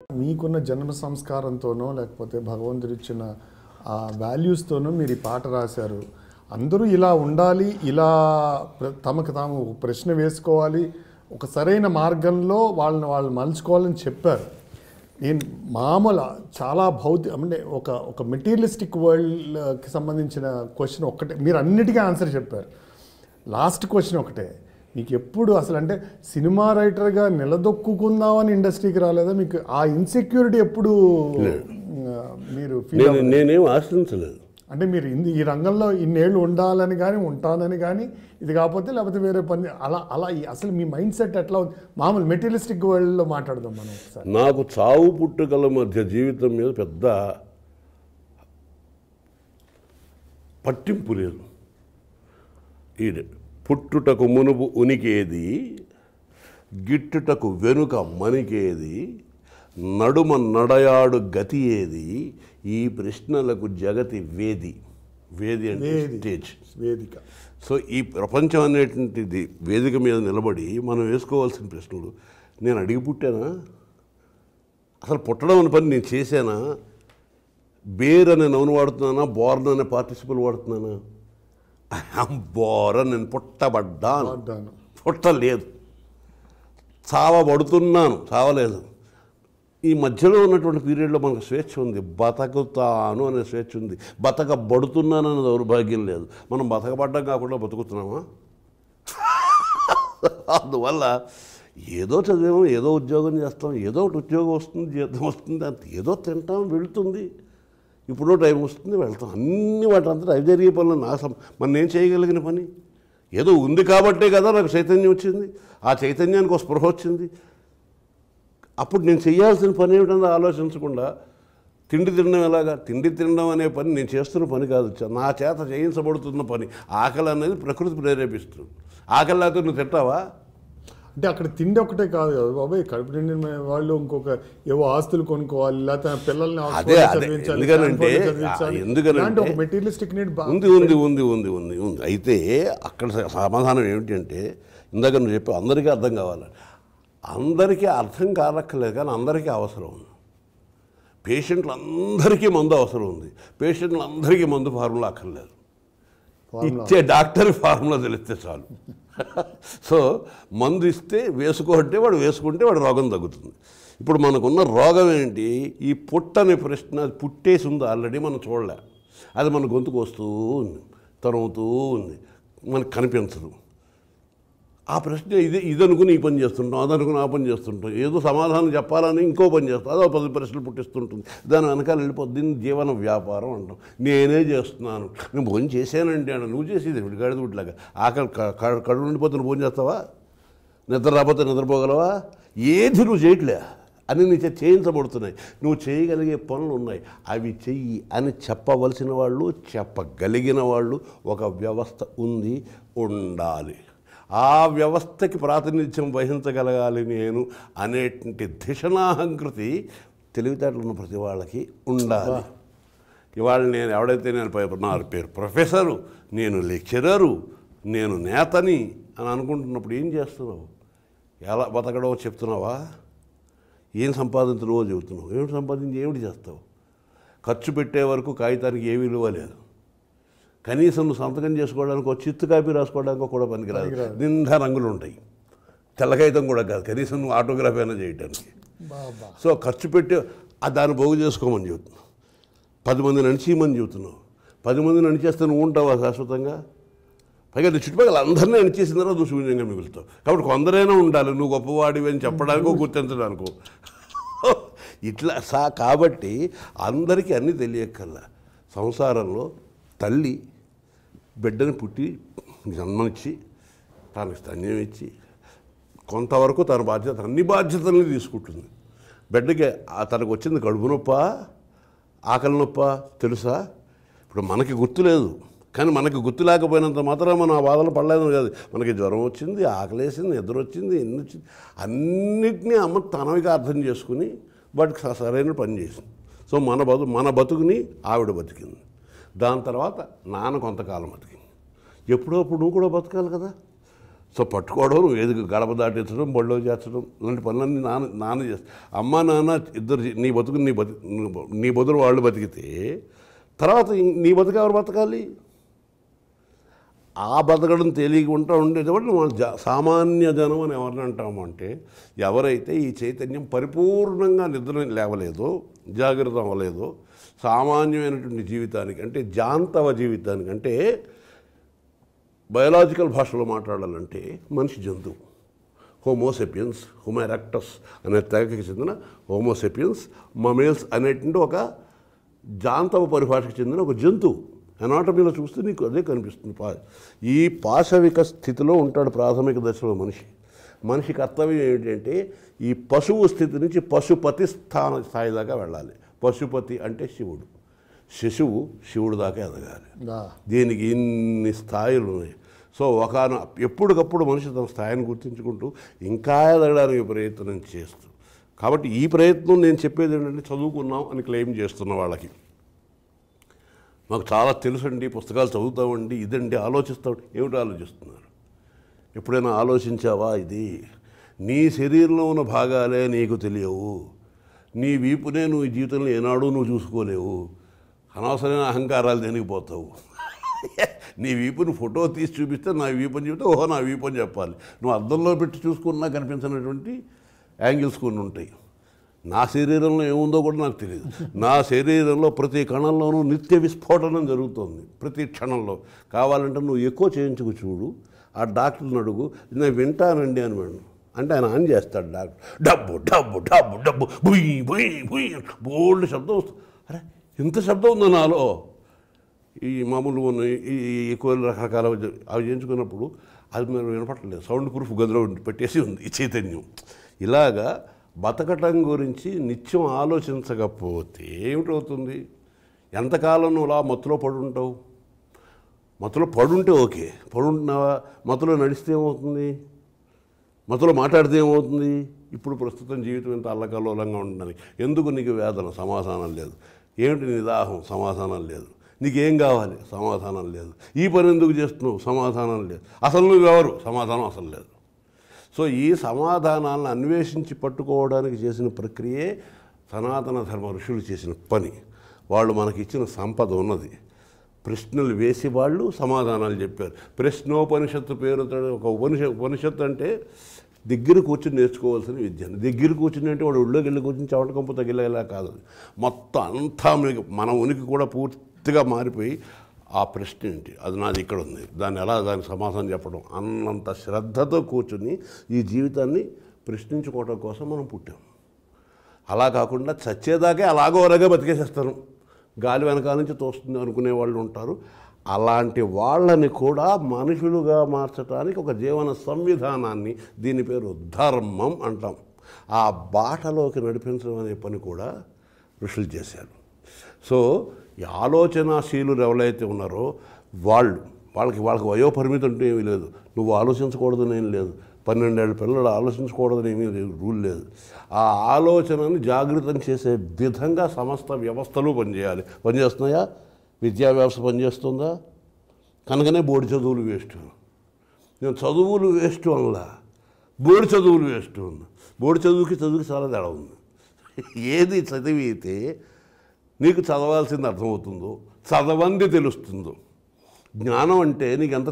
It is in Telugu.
మీకున్న జన్మ సంస్కారంతోనో లేకపోతే భగవంతుడిచ్చిన ఆ వాల్యూస్తోనో మీరు ఈ పాట రాశారు. అందరూ ఇలా ఉండాలి, ఇలా తమకు తాము ప్రశ్న వేసుకోవాలి, ఒక సరైన మార్గంలో వాళ్ళు మలుచుకోవాలని చెప్పారు. నేను మామూలు చాలా అంటే ఒక మెటీరియలిస్టిక్ వరల్డ్కి సంబంధించిన క్వశ్చన్ ఒక్కటే, మీరు అన్నిటికీ ఆన్సర్ చెప్పారు. లాస్ట్ క్వశ్చన్ ఒకటే, మీకు ఎప్పుడు అసలు అంటే సినిమా రైటర్గా నిలదొక్కుందామని ఇండస్ట్రీకి రాలేదా? మీకు ఆ ఇన్సెక్యూరిటీ ఎప్పుడు మీరు నేనేం ఆశ్రయించలేదు. అంటే మీరు ఈ రంగంలో ఇన్నేళ్ళు ఉండాలని కానీ ఉంటానని కానీ ఇది కాకపోతే లేకపోతే వేరే పని అలా అసలు మీ మైండ్ సెట్ ఎట్లా ఉంది? మామూలు మెటీరియలిస్టిక్ వరల్డ్లో మాట్లాడదాం మనం ఒకసారి. నాకు చావు పుట్టుకల మధ్య జీవితం మీద పెద్ద పట్టింపు లేదు. ఈ పుట్టుటకు మునుపు ఉనికేది, గిట్టుటకు వెనుక మనికేది, నడుమ నడయాడు గతి ఏది, ఈ ప్రశ్నలకు జగతి వేది. వేది అంటే స్టేజ్, వేదిక. సో ఈ ప్రపంచం అనేటువంటిది వేదిక మీద నిలబడి మనం వేసుకోవాల్సిన ప్రశ్నలు, నేను అడిగి పుట్టానా? అసలు పుట్టడం అనే పని నేను చేశానా? బేర్ అనే నౌన్ వాడుతున్నానా? బోర్న్ అనే పార్టిసిపల్ వాడుతున్నానా? బోర్ నేను పుట్టబడ్డాను, పుట్టలేదు. చావబడుతున్నాను, చావలేదు. ఈ మధ్యలో ఉన్నటువంటి పీరియడ్లో మనకు స్వేచ్ఛ ఉంది, బతకుతాను అనే స్వేచ్ఛ ఉంది. బతకబడుతున్నాను అనే దౌర్భాగ్యం లేదు. మనం బతకబడ్డం కాకుండా బతుకుతున్నామా? అందువల్ల ఏదో చదివాము, ఏదో ఉద్యోగం చేస్తాం, ఏదో ఒకటి ఉద్యోగం వస్తుంది, జీతం వస్తుంది, అంత ఏదో తింటాం, వెళుతుంది. ఇప్పుడు టైం వస్తుంది, వెళ్తాం. అన్ని వాటంతా అవి జరిగే పనులు మనం నేను చేయగలిగిన పని ఏదో ఉంది కాబట్టే కదా నాకు చైతన్యం వచ్చింది. ఆ చైతన్యానికి ఒక స్పృహ వచ్చింది. అప్పుడు నేను చేయాల్సిన పని ఏమిటంటే ఆలోచించకుండా తిండి తినడం ఎలాగా? తిండి తినడం అనే పని నేను చేస్తున్న పని కాదు, నా చేత చేయించబడుతున్న పని. ఆకలి అనేది ప్రకృతి ప్రేరేపిస్తుంది. ఆకలి లేకపోతే నువ్వు తింటావా? అంటే అక్కడ తిండి ఒకటే కాదు కదా బాబాయ్, కడుపు నిండిన వాళ్ళు ఇంకొక ఏవో ఆస్తులు కొనుక్కోవాలి, లేకపోతే పిల్లల్ని ఎందుకంటే మెటీరియలిస్టిక్ నీడ్ ఉంది. అయితే అక్కడ సమాధానం ఏమిటంటే, ఇందాక నువ్వు చెప్పి అందరికీ అర్థం కావాలి. అందరికీ అర్థం కానక్కర్లేదు, కానీ అందరికీ అవసరం ఉంది. పేషెంట్లు అందరికీ మందు అవసరం ఉంది. పేషెంట్లు అందరికీ మందు ఫార్ములా అక్కర్లేదు. ఇచ్చే డాక్టర్ ఫార్ములా తెలిస్తే చాలు. సో మందు ఇస్తే వేసుకోంటే వాడు వేసుకుంటే వాడు రోగం తగ్గుతుంది. ఇప్పుడు మనకున్న రోగం ఏంటి? ఈ పుట్టని ప్రశ్న. అది పుట్టేసి ఉంది ఆల్రెడీ, మనం చూడలే. అది మన గొంతుకు వస్తూ ఉంది, తరుగుతూ ఉంది, మనకు కనిపించదు. ఆ ప్రశ్న ఇది అనుకుని ఈ పని చేస్తుంటాం, అదనుకుని ఆ పని చేస్తుంటాం. ఏదో సమాధానం చెప్పాలని ఇంకో పని చేస్తాం, అదో 10 ప్రశ్నలు పుట్టిస్తుంటుంది. దాని వెనకాల వెళ్ళిపోద్ది. జీవన వ్యాపారం అంటాం. నేనే చేస్తున్నాను, నేను భోజనం చేశానంటే అన్న. నువ్వు చేసేది గాడిద గుడ్లాగా. ఆకలి కడుపు నిండిపోతే నువ్వు భోజనం చేస్తావా? నిద్ర రాకపోతే నిద్రపోగలవా? ఏది నువ్వు చేయట్లే, అని నీ చేయించబడుతున్నాయి. నువ్వు చేయగలిగే పనులు ఉన్నాయి, అవి చెయ్యి అని చెప్పవలసిన వాళ్ళు, చెప్పగలిగిన వాళ్ళు ఒక వ్యవస్థ ఉంది, ఉండాలి. ఆ వ్యవస్థకి ప్రాతినిధ్యం వహించగలగాలి నేను అనేటువంటి ధిషణాహంకృతి తెలివితేటలు ఉన్న ప్రతి వాళ్ళకి ఉండాలి. ఇవాళ నేను ఎవడైతే నా పేరు ప్రొఫెసరు, నేను లెక్చరరు, నేను నేతని అని అనుకుంటున్నప్పుడు ఏం చేస్తున్నావు? ఎలా బతకడో చెప్తున్నావా? ఏం సంపాదించడమో చెబుతున్నావు. ఏమిటి సంపాదించి ఏమిటి చేస్తావు? ఖర్చు పెట్టే వరకు కాగితానికి ఏ విలువ లేదు. కనీసం నువ్వు సంతకం చేసుకోవడానికి, చిత్తు కాపీ రాసుకోవడానికి కూడా పనికిరాదు. నిండా రంగులు ఉంటాయి. తెల్లకాగితం కూడా కాదు, కనీసం నువ్వు ఆటోగ్రాఫీ అయినా చేయడానికి. సో ఖర్చు పెట్టి దాన్ని బాగు చేసుకోమని చెబుతున్నావు. 10 మంది నడిచేయమని చెబుతున్నావు. 10 మంది నడిచేస్తే నువ్వు ఉంటావా శాశ్వతంగా? పైగా నీ చుట్టుపక్కల అందరినీ నడిచేసిన తర్వాత నువ్వు శూన్యంగా మిగులుతావు. కాబట్టి కొందరైనా ఉండాలి నువ్వు గొప్పవాడివి అని చెప్పడానికో గుర్తించడానికో. ఇట్లా కాబట్టి అందరికీ అన్నీ తెలియక్కర్లా. సంసారంలో తల్లి బిడ్డని పుట్టి జన్మనిచ్చి తనకి స్తన్యం ఇచ్చి కొంతవరకు తన బాధ్యత, అన్ని బాధ్యతల్ని తీసుకుంటుంది. బిడ్డకి తనకు వచ్చింది కడుపు నొప్ప, ఆకలి నొప్ప తెలుసా? ఇప్పుడు మనకి గుర్తు లేదు, కానీ మనకి గుర్తు లేకపోయినంత మాత్రం మనం ఆ బాధలు పడలేదు కాదు. మనకి జ్వరం వచ్చింది, ఆకలి వేసింది, నిద్ర వచ్చింది, ఎన్ని వచ్చింది, అన్నిటినీ అమ్మ తనవిగా అర్థం చేసుకుని వాటికి సరైన పని చేసింది. సో మన బతుకుని ఆవిడ బతికింది. దాని తర్వాత నాన్న కొంతకాలం బతికింది. ఎప్పుడప్పుడు నువ్వు కూడా బతకాలి కదా. సో పట్టుకోవడం, నువ్వు ఏది గడప దాటించడం, బళ్ళో చేర్చడం, ఇలాంటి పనులన్నీ నాన్న చేస్తా. అమ్మ నాన్న ఇద్దరు నీ బతుకు నీ బతులు వాళ్ళు బతికితే తర్వాత నీ బతుకు ఎవరు బతకాలి? ఆ బతకడం తెలియకుండా ఉండేటప్పుడు మనం సామాన్య జనం అని ఎవరిని అంటాము అంటే, ఎవరైతే ఈ చైతన్యం పరిపూర్ణంగా నిద్ర లేవలేదో, జాగ్రత్త అవ్వలేదో, సామాన్యమైనటువంటి జీవితానికి అంటే జాంతవ జీవితానికి, అంటే బయలాజికల్ భాషలో మాట్లాడాలంటే మనిషి జంతువు. హోమోసెపియన్స్, హోమోరెక్టస్ అనే తెగకి చెందిన హోమోసెపియన్స్, మమేల్స్ అనేటువంటి ఒక జాంతవ పరిభాషకు చెందిన ఒక జంతువు. ఎనాటమీలో చూస్తే నీకు అదే కనిపిస్తుంది. ఈ పాశవిక స్థితిలో ఉంటాడు ప్రాథమిక దశలో మనిషి. మనిషి కర్తవ్యం ఏమిటంటే ఈ పశువు స్థితి నుంచి పశుపతి స్థాయి దాకా వెళ్ళాలి. పశుపతి అంటే శివుడు, శిశువు శివుడు దాకా ఎదగాలి. దీనికి ఇన్ని స్థాయిలు ఉన్నాయి. సో ఎప్పటికప్పుడు మనిషి తన స్థాయిని గుర్తించుకుంటూ ఇంకా ఎదగడానికి ప్రయత్నం చేస్తూ, కాబట్టి ఈ ప్రయత్నం నేను చెప్పేది ఏంటంటే, చదువుకున్నాం అని క్లెయిమ్ చేస్తున్న వాళ్ళకి, మాకు చాలా తెలుసండి, పుస్తకాలు చదువుతామండి, ఇదండి ఆలోచిస్తామండి, ఏమిటి ఆలోచిస్తున్నారు? ఎప్పుడైనా ఆలోచించావా? ఇది నీ శరీరంలో ఉన్న భాగాలే నీకు తెలియవు. నీ వీపునే నువ్వు ఈ జీవితంలో ఏనాడు నువ్వు చూసుకోలేవు. అనవసరమైన అహంకారాలు దేనికిపోతావు. నీ వీపుని ఫోటో తీసి చూపిస్తే నా వీపుని చెబితే ఓహో నా వీపుని చెప్పాలి. నువ్వు అద్దంలో పెట్టి చూసుకున్నా కనిపించినటువంటి యాంగిల్స్ కొన్ని ఉంటాయి. నా శరీరంలో ఏముందో కూడా నాకు తెలియదు. నా శరీరంలో ప్రతి కణంలోనూ నిత్య విస్ఫోటనం జరుగుతుంది ప్రతి క్షణంలో. కావాలంటే నువ్వు ఎక్కువ చేయించుకు చూడు, ఆ డాక్టర్ని అడుగు, నేను వింటానండి అని వాడు అంటే ఆయన ఆన్ చేస్తాడు డాక్టర్. డబ్బు డబ్బు డబ్బు డబ్బు బుయ్ బుయ్ బుయ్ బోల్డ్ శబ్దం వస్తుంది. అరే ఇంత శబ్దం ఉందో నాలో. ఈ మామూలు ఈ ఎక్కువ రకరకాల అవి చేయించుకున్నప్పుడు అది మీరు వినపట్టలేదు. సౌండ్ ప్రూఫ్ గదిలో పెట్టేసి ఉంది ఈ చైతన్యం. ఇలాగా బతకటం గురించి నిత్యం ఆలోచించకపోతే ఏమిటవుతుంది? ఎంతకాలం నువ్వు అలా మత్తులో పడుంటావు? మత్తులో పడుంటే ఓకే, పడుంటున్నావా? మత్తులో నడిస్తే ఏమవుతుంది? మత్తులో మాట్లాడితే ఏమవుతుంది? ఇప్పుడు ప్రస్తుతం జీవితం ఎంత అల్లకల్లోలంగా ఉండడానికి ఎందుకు? నీకు వేదన, సమాధానం లేదు. ఏమిటి నీ దాహం? సమాధానం లేదు. నీకేం కావాలి? సమాధానం లేదు. ఈ పని ఎందుకు చేస్తున్నావు? సమాధానం లేదు. అసలు నువ్వెవరు? సమాధానం అసలు లేదు. సో ఈ సమాధానాలను అన్వేషించి పట్టుకోవడానికి చేసిన ప్రక్రియే సనాతన ధర్మ ఋషులు చేసిన పని. వాళ్ళు మనకి ఇచ్చిన సంపద ఉన్నది. ప్రశ్నలు వేసి వాళ్ళు సమాధానాలు చెప్పారు. ప్రశ్నోపనిషత్తు పేరుతో ఒక ఉపనిషత్తు అంటే దగ్గర కూర్చుని నేర్చుకోవాల్సిన విద్య. దగ్గర కూర్చుని అంటే వాడు ఒళ్ళోకి వెళ్ళి కూర్చుని చెమట కంపు తగిలేలా కాదు. మొత్తం అంతా మన ఉనికి కూడా పూర్తిగా మారిపోయి ఆ ప్రశ్న ఏంటి, అది నాది ఇక్కడ ఉంది, దాన్ని ఎలా దానికి సమాధానం చెప్పడం అన్నంత శ్రద్ధతో కూర్చుని ఈ జీవితాన్ని ప్రశ్నించుకోవడం కోసం మనం పుట్టాం. అలా కాకుండా చచ్చేదాకే అలాగే బతికేసేస్తాను, గాలి వెనకాల నుంచి తోస్తుంది అనుకునే వాళ్ళు ఉంటారు. అలాంటి వాళ్ళని కూడా మనుషులుగా మార్చడానికి ఒక జీవన సంవిధానాన్ని, దీని పేరు ధర్మం అంటాం, ఆ బాటలోకి నడిపించడం అనే పని కూడా ఋషులు చేశారు. సో ఈ ఆలోచనాశీలులు ఎవరైతే ఉన్నారో వాళ్ళకి వయోపరిమితి అంటూ ఏమీ లేదు. నువ్వు ఆలోచించకూడదని ఏం లేదు. 12 ఏళ్ళ పిల్లలు ఆలోచించకూడదని ఏమీ రూల్ లేదు. ఆ ఆలోచనని జాగృతం చేసే విధంగా సమస్త వ్యవస్థలు పనిచేయాలి. పనిచేస్తున్నాయా? విద్యా వ్యవస్థ పనిచేస్తుందా? కనుకనే బోర్డు చదువులు వేస్ట్. నేను చదువులు వేస్ట్ అనలా, బోర్డు చదువులు వేస్ట్ ఉన్నా. బోర్డు చదువుకి చాలా తేడా ఉంది. ఏది చదివితే నీకు చదవాల్సింది అర్థమవుతుందో, చదవంది తెలుస్తుందో. జ్ఞానం అంటే నీకు ఎంత